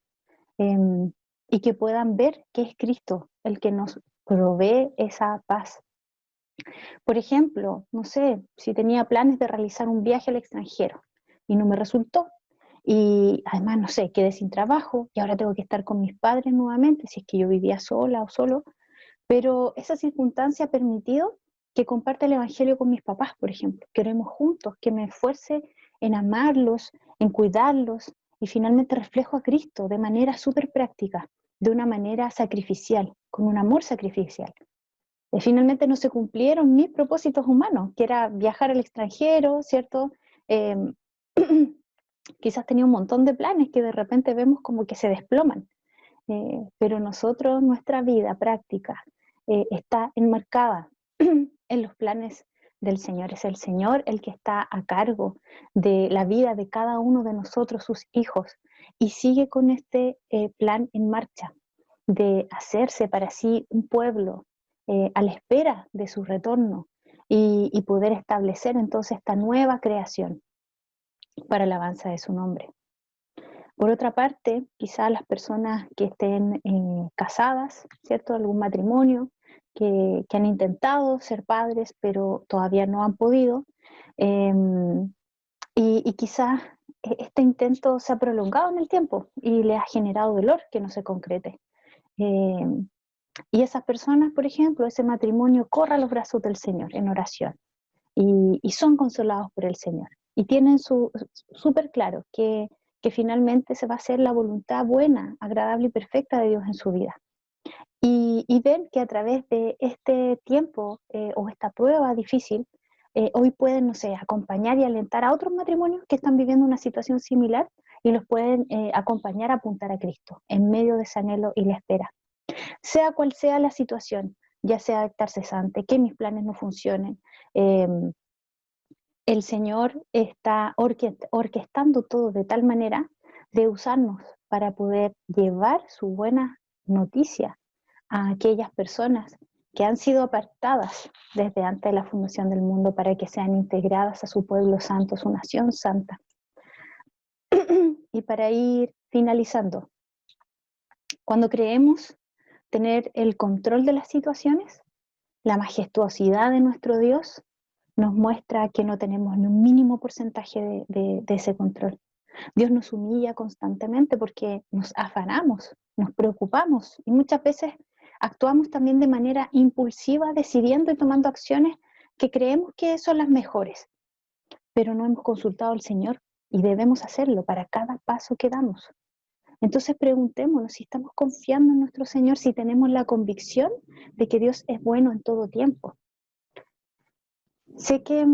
Y que puedan ver que es Cristo el que nos provee esa paz. Por ejemplo, no sé, si tenía planes de realizar un viaje al extranjero y no me resultó, y además, no sé, quedé sin trabajo y ahora tengo que estar con mis padres nuevamente, si es que yo vivía sola o solo, pero esa circunstancia ha permitido que comparta el Evangelio con mis papás, por ejemplo, que oremos juntos, que me esfuerce en amarlos, en cuidarlos, y finalmente reflejo a Cristo de manera súper práctica, de una manera sacrificial, con un amor sacrificial. Finalmente no se cumplieron mis propósitos humanos, que era viajar al extranjero, ¿cierto? Quizás tenía un montón de planes que de repente vemos como que se desploman, pero nosotros, nuestra vida práctica está enmarcada en los planes del Señor. Es el Señor el que está a cargo de la vida de cada uno de nosotros, sus hijos, y sigue con este plan en marcha de hacerse para sí un pueblo a la espera de su retorno y poder establecer entonces esta nueva creación para la alabanza de su nombre. Por otra parte, quizás las personas que estén casadas, ¿cierto? Algún matrimonio, que han intentado ser padres, pero todavía no han podido, eh, y quizás este intento se ha prolongado en el tiempo y le ha generado dolor que no se concrete. Eh, y esas personas, por ejemplo, ese matrimonio corre a los brazos del Señor en oración y son consolados por el Señor. Y tienen súper claro que finalmente se va a hacer la voluntad buena, agradable y perfecta de Dios en su vida. Y ven que a través de este tiempo o esta prueba difícil, hoy pueden, no sé, acompañar y alentar a otros matrimonios que están viviendo una situación similar y los pueden acompañar a apuntar a Cristo en medio de ese anhelo y la espera. Sea cual sea la situación, ya sea estar cesante, que mis planes no funcionen, el Señor está orquestando todo de tal manera de usarnos para poder llevar su buena noticia a aquellas personas que han sido apartadas desde antes de la fundación del mundo para que sean integradas a su pueblo santo, su nación santa. Y para ir finalizando, cuando creemos tener el control de las situaciones, la majestuosidad de nuestro Dios nos muestra que no tenemos ni un mínimo porcentaje de ese control. Dios nos humilla constantemente porque nos afanamos, nos preocupamos y muchas veces actuamos también de manera impulsiva, decidiendo y tomando acciones que creemos que son las mejores, pero no hemos consultado al Señor y debemos hacerlo para cada paso que damos. Entonces preguntémonos si estamos confiando en nuestro Señor, si tenemos la convicción de que Dios es bueno en todo tiempo. Sé que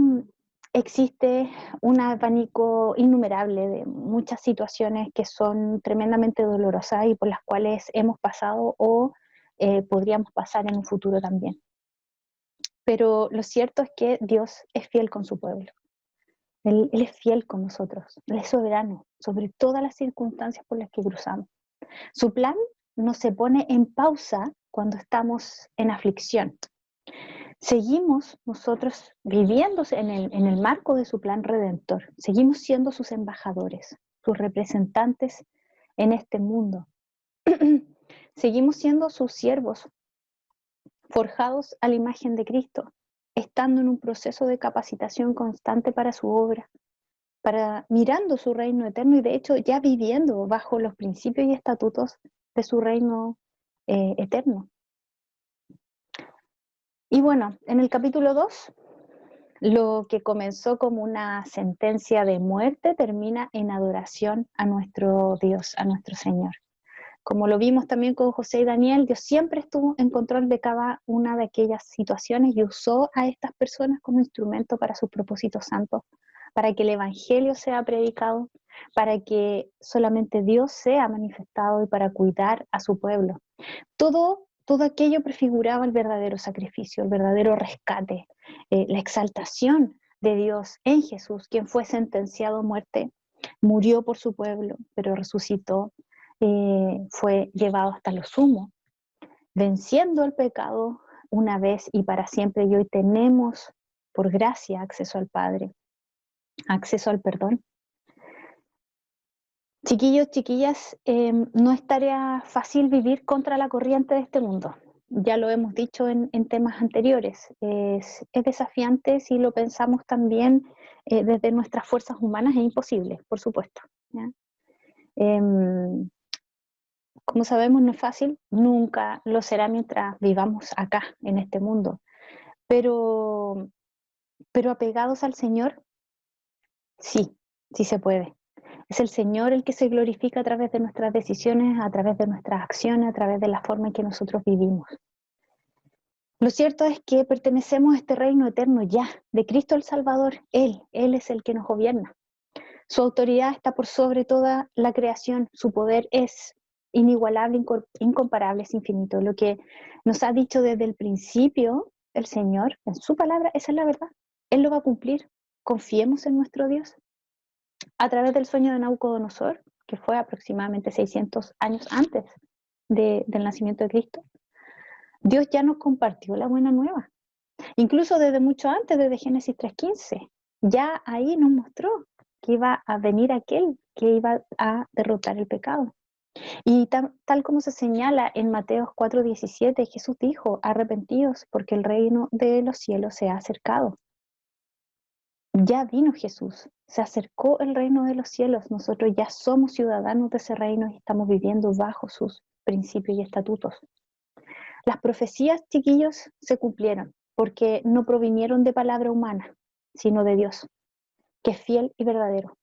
existe un abanico innumerable de muchas situaciones que son tremendamente dolorosas y por las cuales hemos pasado o podríamos pasar en un futuro también. Pero lo cierto es que Dios es fiel con su pueblo. Él es fiel con nosotros. Él es soberano sobre todas las circunstancias por las que cruzamos. Su plan no se pone en pausa cuando estamos en aflicción. Seguimos nosotros viviendo en el marco de su plan redentor. Seguimos siendo sus embajadores, sus representantes en este mundo. Seguimos siendo sus siervos, forjados a la imagen de Cristo, estando en un proceso de capacitación constante para su obra, para mirando su reino eterno y de hecho ya viviendo bajo los principios y estatutos de su reino eterno. Y bueno, en el capítulo 2, lo que comenzó como una sentencia de muerte termina en adoración a nuestro Dios, a nuestro Señor. Como lo vimos también con José y Daniel, Dios siempre estuvo en control de cada una de aquellas situaciones y usó a estas personas como instrumento para sus propósitos santos, para que el Evangelio sea predicado, para que solamente Dios sea manifestado y para cuidar a su pueblo. Todo aquello prefiguraba el verdadero sacrificio, el verdadero rescate, la exaltación de Dios en Jesús, quien fue sentenciado a muerte, murió por su pueblo, pero resucitó, fue llevado hasta lo sumo, venciendo el pecado una vez y para siempre, y hoy tenemos por gracia acceso al Padre, acceso al perdón. Chiquillos, chiquillas, no es tarea fácil vivir contra la corriente de este mundo. Ya lo hemos dicho en temas anteriores. Es desafiante si lo pensamos también desde nuestras fuerzas humanas, es imposible, por supuesto, ¿ya? Como sabemos, no es fácil, nunca lo será mientras vivamos acá, en este mundo. Pero apegados al Señor, sí, sí se puede. Es el Señor el que se glorifica a través de nuestras decisiones, a través de nuestras acciones, a través de la forma en que nosotros vivimos. Lo cierto es que pertenecemos a este reino eterno ya, de Cristo el Salvador. Él es el que nos gobierna. Su autoridad está por sobre toda la creación. Su poder es inigualable, incomparable, es infinito. Lo que nos ha dicho desde el principio el Señor, en su palabra, esa es la verdad. Él lo va a cumplir. Confiemos en nuestro Dios. A través del sueño de Nabucodonosor, que fue aproximadamente 600 años antes del nacimiento de Cristo, Dios ya nos compartió la buena nueva. Incluso desde mucho antes, desde Génesis 3:15, ya ahí nos mostró que iba a venir aquel que iba a derrotar el pecado. Y tal como se señala en Mateo 4:17, Jesús dijo, arrepentidos porque el reino de los cielos se ha acercado. Ya vino Jesús, se acercó el reino de los cielos, nosotros ya somos ciudadanos de ese reino y estamos viviendo bajo sus principios y estatutos. Las profecías, chiquillos, se cumplieron porque no provinieron de palabra humana, sino de Dios, que es fiel y verdadero.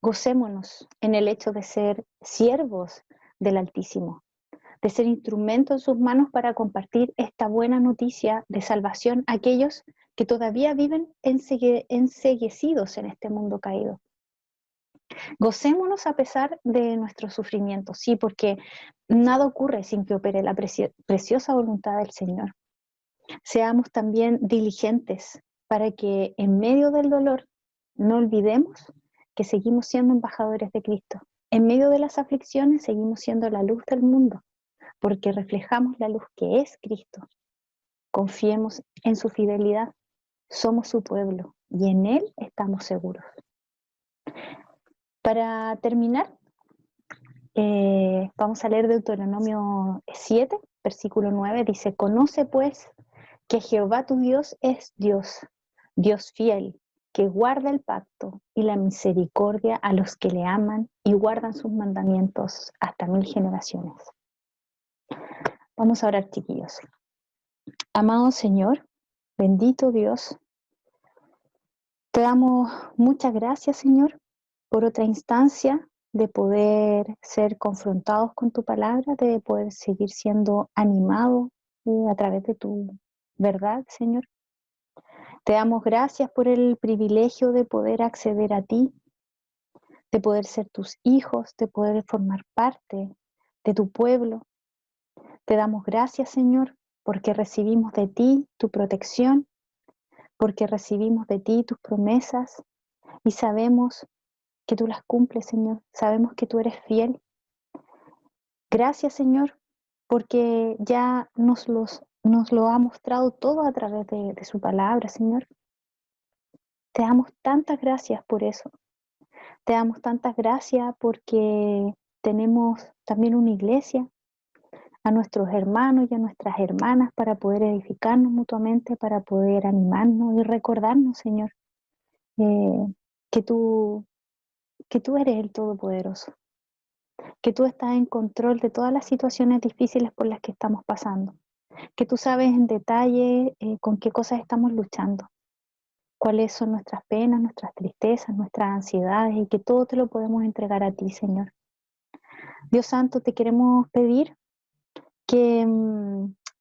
Gocémonos en el hecho de ser siervos del Altísimo, de ser instrumentos en sus manos para compartir esta buena noticia de salvación a aquellos que todavía viven enceguecidos en este mundo caído. Gocémonos a pesar de nuestros sufrimientos, sí, porque nada ocurre sin que opere la preciosa voluntad del Señor. Seamos también diligentes para que en medio del dolor no olvidemos que seguimos siendo embajadores de Cristo. En medio de las aflicciones seguimos siendo la luz del mundo, porque reflejamos la luz que es Cristo. Confiemos en su fidelidad. Somos su pueblo y en Él estamos seguros. Para terminar, vamos a leer Deuteronomio 7, versículo 9. Dice, conoce pues que Jehová tu Dios es Dios, Dios fiel, que guarda el pacto y la misericordia a los que le aman y guardan sus mandamientos hasta 1000 generaciones. Vamos a orar, chiquillos. Amado Señor, bendito Dios, te damos muchas gracias, Señor, por otra instancia de poder ser confrontados con tu palabra, de poder seguir siendo animados a través de tu verdad, Señor. Te damos gracias por el privilegio de poder acceder a ti, de poder ser tus hijos, de poder formar parte de tu pueblo. Te damos gracias, Señor, porque recibimos de ti tu protección, porque recibimos de ti tus promesas y sabemos que tú las cumples, Señor. Sabemos que tú eres fiel. Gracias, Señor, porque ya nos lo ha mostrado todo a través de su palabra, Señor. Te damos tantas gracias por eso. Te damos tantas gracias porque tenemos también una iglesia, a nuestros hermanos y a nuestras hermanas para poder edificarnos mutuamente, para poder animarnos y recordarnos, Señor, eh, que tú eres el Todopoderoso, que tú estás en control de todas las situaciones difíciles por las que estamos pasando, que tú sabes en detalle con qué cosas estamos luchando, cuáles son nuestras penas, nuestras tristezas, nuestras ansiedades y que todo te lo podemos entregar a ti, Señor. Dios Santo, te queremos pedir que,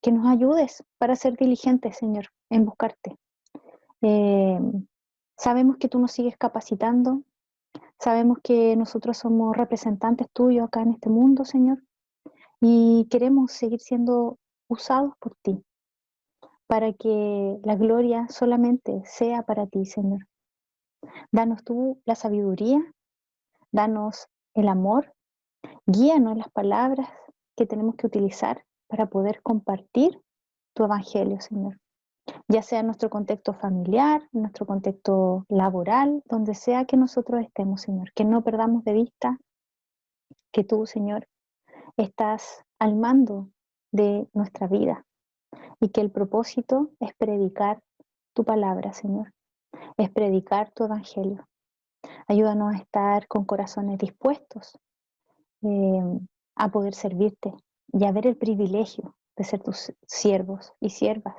que nos ayudes para ser diligentes, Señor, en buscarte. Sabemos que tú nos sigues capacitando, sabemos que nosotros somos representantes tuyos acá en este mundo, Señor, y queremos seguir siendo usados por ti, para que la gloria solamente sea para ti, Señor. Danos tú la sabiduría, danos el amor, guíanos las palabras que tenemos que utilizar para poder compartir tu evangelio, Señor. Ya sea en nuestro contexto familiar, en nuestro contexto laboral, donde sea que nosotros estemos, Señor. Que no perdamos de vista que tú, Señor, estás al mando de nuestra vida y que el propósito es predicar tu palabra, Señor. Es predicar tu evangelio. Ayúdanos a estar con corazones dispuestos a poder servirte y a ver el privilegio de ser tus siervos y siervas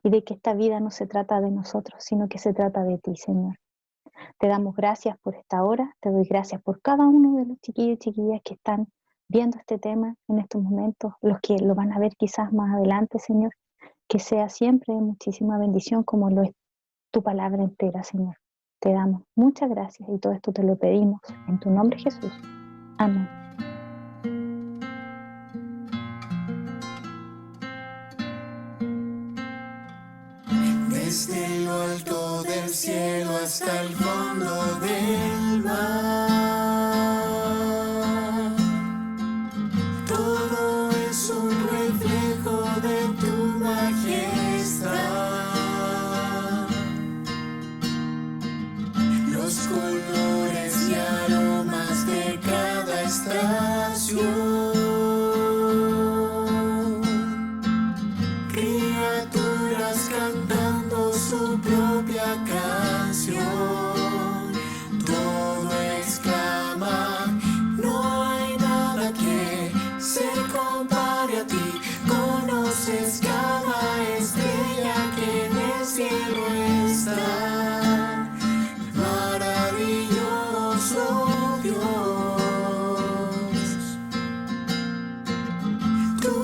y de que esta vida no se trata de nosotros, sino que se trata de ti, Señor. Te damos gracias por esta hora, te doy gracias por cada uno de los chiquillos y chiquillas que están viendo este tema en estos momentos, los que lo van a ver quizás más adelante, Señor, que sea siempre de muchísima bendición como lo es tu palabra entera, Señor. Te damos muchas gracias y todo esto te lo pedimos en tu nombre, Jesús. Amén. Desde lo alto del cielo hasta el fondo del mar, todo es un reflejo de tu majestad. Los colores y aromas de cada estación, criaturas cantando su propia canción, todo exclama, no hay nada que se compare a ti, conoces cada estrella que en el cielo está. Maravilloso Dios, tú